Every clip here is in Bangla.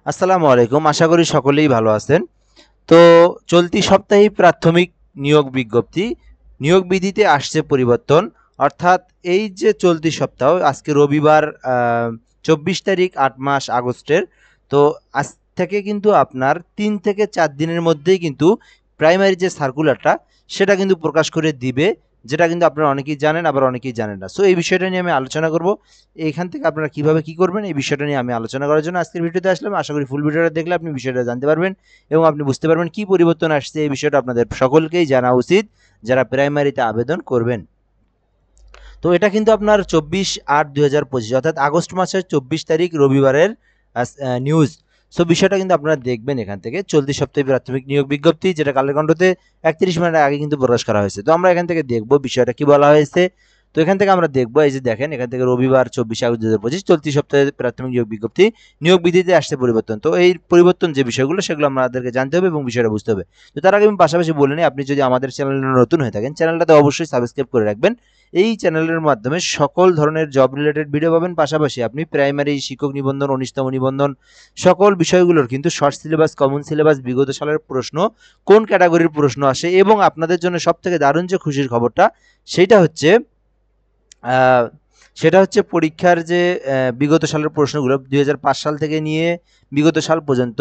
আসসালামু আলাইকুম। আশা করি সকলেই ভালো আছেন। তো চলতি সপ্তাহেই প্রাথমিক নিয়োগ বিজ্ঞপ্তি, নিয়োগ বিধিতে আসছে পরিবর্তন। অর্থাৎ এই যে চলতি সপ্তাহ, আজকে রবিবার ২৪ তারিখ ৮ মাস আগস্টের। তো আজ থেকে কিন্তু আপনার ৩ থেকে ৪ দিনের মধ্যেই কিন্তু প্রাইমারি যে সার্কুলারটা সেটা কিন্তু প্রকাশ করে দিবে। যেটা কিন্তু আপনারা অনেকেই জানেন, আবার অনেকেই জানেন না। সো এই বিষয়টা নিয়ে আমি আলোচনা করব। এখান থেকে আপনারা কিভাবে কি করবেন এই বিষয়টা নিয়ে আমি আলোচনা করার জন্য আজকের ভিডিওতে আসলাম। আশা করি ফুল ভিডিওটা দেখলে আপনি বিষয়টা জানতে পারবেন এবং আপনি বুঝতে পারবেন কি পরিবর্তন আসছে। এই বিষয়টা আপনাদের সকলকেই জানা উচিত যারা প্রাইমারিতে আবেদন করবেন। তো এটা কিন্তু আপনার 24/8/2025 অর্থাৎ আগস্ট মাসের 24 তারিখ রবিবারের নিউজ। সো বিষয়টা কিন্তু আপনারা দেখবেন এখান থেকে। চলতি সপ্তাহে প্রাথমিক নিয়োগ বিজ্ঞপ্তি, যেটা কালের কণ্ঠতে 31 মিনিট আগে কিন্তু প্রকাশ করা হয়েছে। তো আমরা এখান থেকে দেখব বিষয়টা কি বলা হয়েছে। তো এখান থেকে আমরা দেখব, এই যে দেখেন এখান থেকে রবিবার 24 আগস্ট 2025 চলতি সপ্তাহে প্রাথমিক নিয়োগ বিজ্ঞপ্তি, নিয়োগ বিধিতে আসছে পরিবর্তন। তো এই পরিবর্তন যে বিষয়গুলো সেগুলো আমাদেরকে জানতে হবে এবং বিষয়টা বুঝতে হবে। তো তার আগে আমি পাশাপাশি বলে নিই, আপনি যদি আমাদের চ্যানেলে নতুন হয়ে থাকেন চ্যানেলটাতে অবশ্যই সাবস্ক্রাইব করে রাখবেন। এই চ্যানেলের মাধ্যমে সকল ধরনের জব রিলেটেড ভিডিও পাবেন। পাশাপাশি আপনি প্রাইমারি শিক্ষক নিবন্ধন, ১৯তম নিবন্ধন, সকল বিষয়গুলোর কিন্তু শর্ট সিলেবাস, কমন সিলেবাস, বিগত সালের প্রশ্ন, কোন ক্যাটাগরির প্রশ্ন আসে, এবং আপনাদের জন্য সবথেকে দারুণ যে খুশির খবরটা সেটা হচ্ছে আহ, সেটা হচ্ছে পরীক্ষার যে বিগত সালের প্রশ্নগুলো ২০০৫ সাল থেকে নিয়ে বিগত সাল পর্যন্ত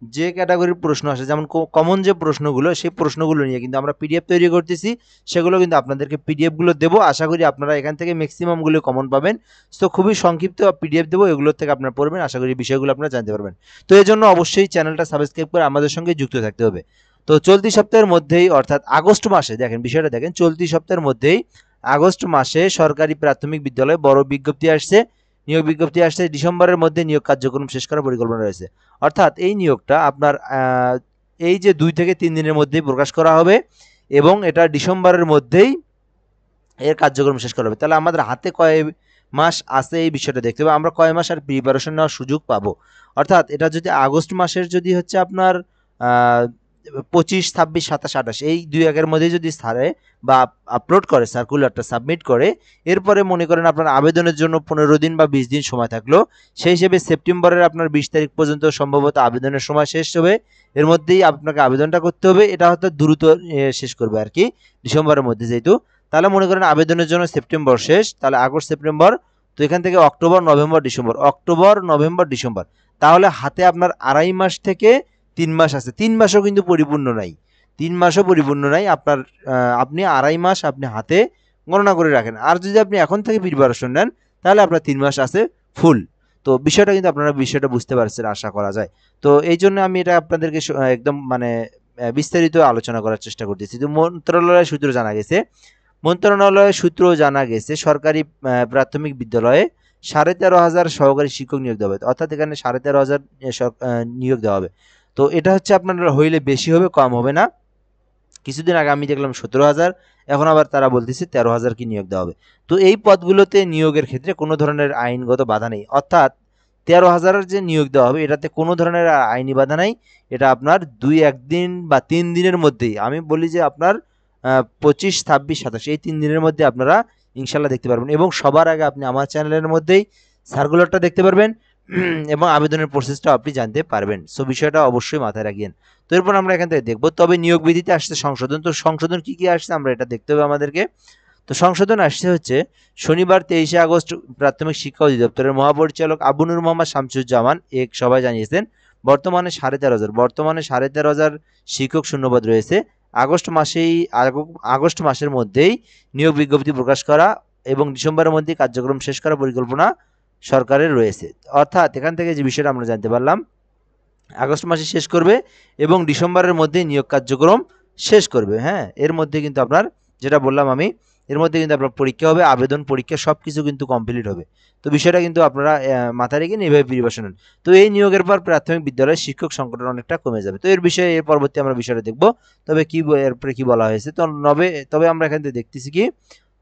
যে ক্যাটাগরির প্রশ্ন আসে, যেমন কমন যে প্রশ্নগুলো, সেই প্রশ্নগুলো নিয়ে কিন্তু আমরা পিডিএফ তৈরি করতেছি। সেগুলো কিন্তু আপনাদেরকে পিডিএফগুলো দেবো। আশা করি আপনারা এখান থেকে ম্যাক্সিমামগুলো কমন পাবেন। তো খুবই সংক্ষিপ্ত পিডিএফ দেবো, এগুলোর থেকে আপনারা পড়বেন। আশা করি বিষয়গুলো আপনারা জানতে পারবেন। তো এই জন্য অবশ্যই চ্যানেলটা সাবস্ক্রাইব করে আমাদের সঙ্গে যুক্ত থাকতে হবে। তো চলতি সপ্তাহের মধ্যেই, অর্থাৎ আগস্ট মাসে, দেখেন বিষয়টা দেখেন, চলতি সপ্তাহের মধ্যেই আগস্ট মাসে সরকারি প্রাথমিক বিদ্যালয়ে বড় বিজ্ঞপ্তি আসছে, নিয়োগ বিজ্ঞপ্তি আসছে। ডিসেম্বরের মধ্যে নিয়োগ কার্যক্রম শেষ করার পরিকল্পনা রয়েছে। অর্থাৎ এই নিয়োগটা আপনার এই যে ২ থেকে ৩ দিনের মধ্যেই প্রকাশ করা হবে এবং এটা ডিসেম্বরের মধ্যেই এর কার্যক্রম শেষ করা হবে। তাহলে আমাদের হাতে কয় মাস আছে এই বিষয়টা দেখতে হবে, আমরা কয় মাস আর প্রিপারেশন নেওয়ার সুযোগ পাবো। অর্থাৎ এটা যদি আগস্ট মাসের যদি হচ্ছে আপনার ২৫, ২৬, ২৭, ২৮ এই ২-১ এর মধ্যে যদি ছাড়ে বা আপলোড করে, সার্কুলারটা সাবমিট করে, এরপরে মনে করেন আপনার আবেদনের জন্য ১৫ দিন বা ২০ দিন সময় থাকলো। সেই হিসেবে সেপ্টেম্বরের আপনার ২০ তারিখ পর্যন্ত সম্ভবত আবেদনের সময় শেষ হবে। এর মধ্যেই আপনাকে আবেদনটা করতে হবে। এটা হয়তো দ্রুত শেষ করবে আর কি, ডিসেম্বরের মধ্যে যেহেতু। তাহলে মনে করেন আবেদনের জন্য সেপ্টেম্বর শেষ, তাহলে আগস্ট, সেপ্টেম্বর, তো এখান থেকে October, November, December, October, November, December, তাহলে হাতে আপনার ২.৫ মাস থেকে ৩ মাস আছে। ৩ মাসও কিন্তু পরিপূর্ণ নাই, ৩ মাসও পরিপূর্ণ নাই আপনার। আপনি ২.৫ মাস আপনি হাতে গণনা করে রাখেন। আর যদি আপনি এখন থেকে প্রিপারেশন নেন তাহলে আপনার ৩ মাস আছে ফুল। তো বিষয়টা কিন্তু আপনারা বিষয়টা বুঝতে পারছেন আশা করা যায়। তো এই জন্য আমি এটা আপনাদেরকে একদম মানে বিস্তারিত আলোচনা করার চেষ্টা করতেছি। তো মন্ত্রণালয়ের সূত্র জানা গেছে সরকারি প্রাথমিক বিদ্যালয়ে ১৩,৫০০ সহকারী শিক্ষক নিয়োগ দেওয়া হবে। অর্থাৎ এখানে ১৩,৫০০ নিয়োগ দেওয়া হবে। তো এটা হচ্ছে আপনার হইলে বেশি হবে, কম হবে না। কিছুদিন আগে আমি দেখলাম ১৭,০০০, এখন আবার তারা বলতেছে ১৩,০০০ কি নিয়োগ দেওয়া হবে। তো এই পদগুলোতে নিয়োগের ক্ষেত্রে কোনো ধরনের আইনগত বাধা নেই। অর্থাৎ ১৩,০০০ যে নিয়োগ দেওয়া হবে এটাতে কোনো ধরনের আইনি বাধা নাই। এটা আপনার ২-১ দিন বা ৩ দিনের মধ্যেই, আমি বলি যে আপনার ২৫, ২৬, ২৭ এই ৩ দিনের মধ্যে আপনারা ইনশাল্লাহ দেখতে পারবেন। এবং সবার আগে আপনি আমার চ্যানেলের মধ্যেই সার্কুলারটা দেখতে পারবেন এবং আবেদনের প্রসেসটা আপনি জানতে পারবেন। সো বিষয়টা অবশ্যই মাথায় রাখিয়েন। তো এরপর আমরা এখান থেকে দেখব, তবে নিয়োগ বিধিতে আসছে সংশোধন। তো সংশোধন কি কি আসছে আমরা এটা দেখতে হবে আমাদেরকে। তো সংশোধন আসছে হচ্ছে শনিবার ২৩ আগস্ট প্রাথমিক শিক্ষা অধিদপ্তরের মহাপরিচালক আবুনুর মোহাম্মদ শামসুজ্জামান এক সভায় জানিয়েছেন বর্তমানে ১৩,৫০০ শিক্ষক শূন্যপদ রয়েছে। আগস্ট মাসের মধ্যেই নিয়োগ বিজ্ঞপ্তি প্রকাশ করা এবং ডিসেম্বরের মধ্যে কার্যক্রম শেষ করার পরিকল্পনা সরকারের রয়েছে। অর্থাৎ এখান থেকে যে বিষয়টা আমরা জানতে পারলাম, আগস্ট মাসে শেষ করবে এবং ডিসেম্বরের মধ্যে নিয়োগ কার্যক্রম শেষ করবে। হ্যাঁ, এর মধ্যে কিন্তু আপনার, যেটা বললাম আমি, এর মধ্যে কিন্তু আপনার পরীক্ষা হবে, আবেদন পরীক্ষা সব কিছু কিন্তু কমপ্লিট হবে। তো বিষয়টা কিন্তু আপনারা মাথায় রেখে এইভাবে প্রিপারেশন নেন। তো এই নিয়োগের পর প্রাথমিক বিদ্যালয়ের শিক্ষক সংকট অনেকটা কমে যাবে। তো এর বিষয়ে এর পরবর্তী আমরা বিষয়টা দেখব। তবে কি এরপরে কি বলা হয়েছে, তো তবে আমরা এখান থেকে দেখতেছি কি,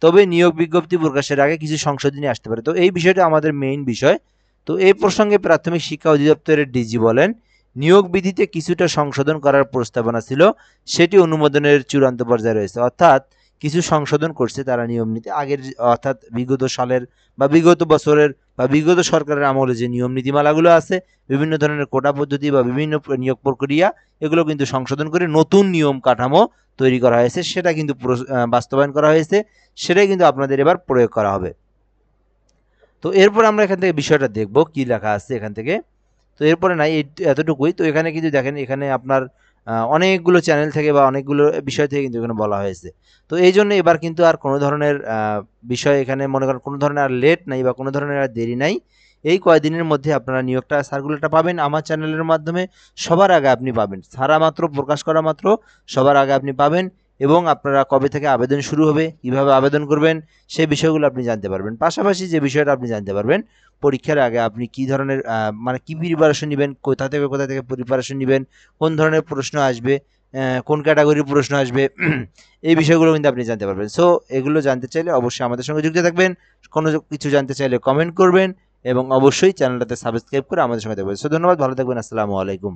তবে নিয়োগ বিজ্ঞপ্তি প্রকাশের আগে কিছু সংশোধনী আসতে পারে। তো এই বিষয়টা আমাদের মেইন বিষয়। তো এই প্রসঙ্গে প্রাথমিক শিক্ষা অধিদপ্তরের ডিজি বলেন, নিয়োগ বিধিতে কিছুটা সংশোধন করার প্রস্তাবনা ছিল, সেটি অনুমোদনের চূড়ান্ত পর্যায়ে রয়েছে। অর্থাৎ কিছু সংশোধন করছে তারা নিয়ম নীতি আগের অর্থাৎ বিগত সালের বা বিগত বছরের বা বিগত সরকারের আমলে যে নিয়ম নীতিমালাগুলো আছে, বিভিন্ন ধরনের কোটা পদ্ধতি বা বিভিন্ন নিয়োগ প্রক্রিয়া, এগুলো কিন্তু সংশোধন করে নতুন নিয়ম কাঠামো তৈরি করা হয়েছে, সেটা কিন্তু বাস্তবায়ন করা হয়েছে, সেটাই কিন্তু আপনাদের এবার প্রয়োগ করা হবে। তো এরপর আমরা এখান থেকে বিষয়টা দেখব কি লেখা আছে এখান থেকে। তো এরপরে নাই এতটুকুই। তো এখানে কিন্তু দেখেন এখানে আপনার অনেকগুলো চ্যানেল থেকে বা অনেকগুলো বিষয় থেকে কিন্তু এখানে বলা হয়েছে। তো এই জন্য এবার কিন্তু আর কোনো ধরনের বিষয় এখানে মনে করেন কোনো ধরনের আর লেট নাই বা কোনো ধরনের আর দেরি নাই। এই কয়দিনের মধ্যে আপনারা নিয়োগটা সার্কুলারটা পাবেন আমার চ্যানেলের মাধ্যমে, সবার আগে আপনি পাবেন। ছাড়া মাত্র, প্রকাশ করা মাত্র সবার আগে আপনি পাবেন। এবং আপনারা কবে থেকে আবেদন শুরু হবে, কিভাবে আবেদন করবেন, সেই বিষয়গুলো আপনি জানতে পারবেন। পাশাপাশি যে বিষয়টা আপনি জানতে পারবেন, পরীক্ষার আগে আপনি কি ধরনের মানে কি প্রিপারেশন নেবেন, কোথা থেকে প্রিপারেশন নেবেন, কোন ধরনের প্রশ্ন আসবে, কোন ক্যাটাগরির প্রশ্ন আসবে, এই বিষয়গুলো কিন্তু আপনি জানতে পারবেন। সো এগুলো জানতে চাইলে অবশ্যই আমাদের সঙ্গে যুক্ত থাকবেন। কোনো কিছু জানতে চাইলে কমেন্ট করবেন এবং অবশ্যই চ্যানেলটাতে সাবস্ক্রাইব করে আমাদের সঙ্গে থাকবেন। সো ধন্যবাদ, ভালো থাকবেন, আসসালামু আলাইকুম।